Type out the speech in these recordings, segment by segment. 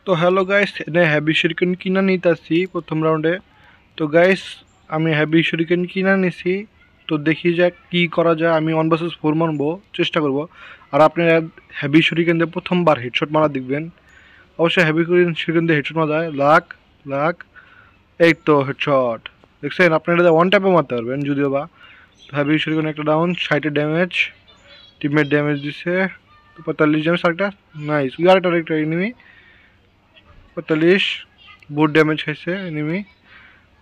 তো hello guys, এনে heavy shuriken কিনা নিতেছি প্রথম রাউন্ডে। তো গাইস আমি হ্যাভি শুরিকেন কিনা নিছি। তো দেখি যাক কি করা যায়। আমি 1 vs 4 মারবো, চেষ্টা করব। আর আপনারা হ্যাভি শুরিকেন দিয়ে প্রথমবার হেডশট মারা দেখবেন। অবশ্যই হ্যাভি শুরিকেন দিয়ে হেডশট মারা যায়। লাখ লাখ, এই তো হেডশট দেখছেন। আপনারা ওয়ান ট্যাপে মারতে পারবেন যদিও বা। তো হ্যাভি শুরিকেন একটা ডাউন, 60 ড্যামেজ, টিমমেট ড্যামেজ দিছে। তো 45 ড্যামেজ আরেকটা, নাইস। উই আরেকটা এনিমি 45 বুট ড্যামেজ খাইছে এনিমি।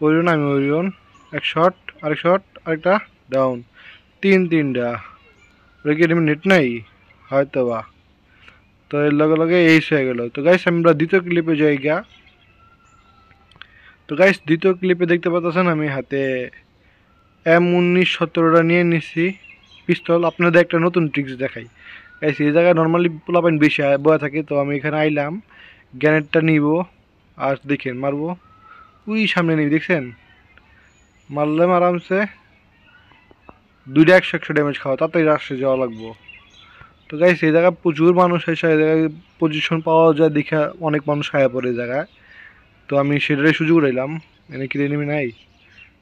ওরিয়ন, আমি ওরিয়ন, এক শট, আরেক শট, আরেকটা ডাউন। তিনটা ওরা কি এনিমি নেট নাই হয়তো বা। তো এর লগে লগে এইস হয়ে গেল। তো গাইস আমরা দ্বিতীয় ক্লিপে যাই গা। তো গাইস দ্বিতীয় ক্লিপে দেখতে পাচ্ছেন আমি হাতে M19-17টা নিয়ে নিছি পিস্তল। আপনাদের একটা নতুন ট্রিক্স দেখাই গাইস। এই জায়গায় নর্মালি পোলাপাইন বেশি বয়া থাকে, তো আমি এখানে আইলাম, গ্যানেটটা নিব আর দেখেন মারবো। ওই সামনে নেই দেখছেন, মারলাম আরামসে। দুইটা 100 ড্যামেজ খাওয়া, তাড়াতাড়ি রাশে যাওয়া লাগবো। তো গাইস এই জায়গায় প্রচুর মানুষ এসে এই জায়গায় পজিশন পাওয়া যায় দেখে অনেক মানুষ খায়া পড়ে এই জায়গায়। তো আমি সেটারই সুযোগ রইলাম। এনে কি এনিমি নাই?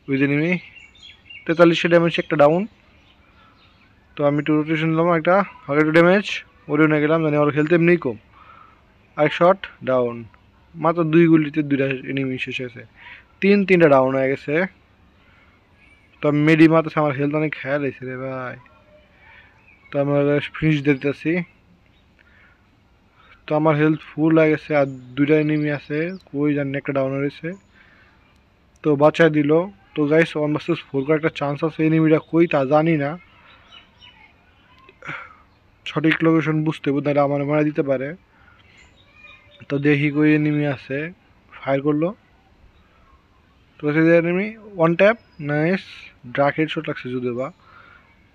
ওই যে এনিমি 43 ড্যামেজ, একটা ডাউন। তো আমি একটু রোটেশন নিলাম, একটা হালকা একটু ড্যামেজ ওরে নিয়ে গেলাম, জানি ওর হেলথ এমনি কম। আরেক শট ডাউন। মাত্র 2 গুলিতে 2টা এনিমি শেষ হয়েছে। তিনটা ডাউন হয়ে গেছে। তো আমি মেডি মারতেছে, আমার হেলথ অনেক খেয়াল হয়েছে রে ভাই। তো আমরা ফিনিশ দিতেছি। তো আমার হেলথ ফুল হয়ে গেছে, আর 2টা এনিমি আছে, কই জানি একটা ডাউন হয়েছে। তো বাঁচায় দিল। তো গাইস 1 vs 4 করার একটা চান্স আছে। এনিমিটা কই তা জানি না, সঠিক লোকেশন বুঝতে বুঝতে আমার মারা দিতে পারে। তো দেখি কই এনিমি আছে, ফায়ার করলো। তো এনিমি ওয়ান ট্যাপ, নাইস। ড্রাক হেডশট লাগছে যদিও বা,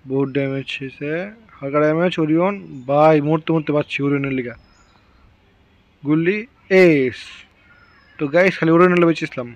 বহুত ড্যামেজ হয়েছে, হালকা ড্যামেজ। ওরিয়ন ভাই মরতে মরতে পারছি ওরিয়নের লিগা। গুল্লি এস। তো গাইস খালি ওরিয়নের বেঁচেছিলাম।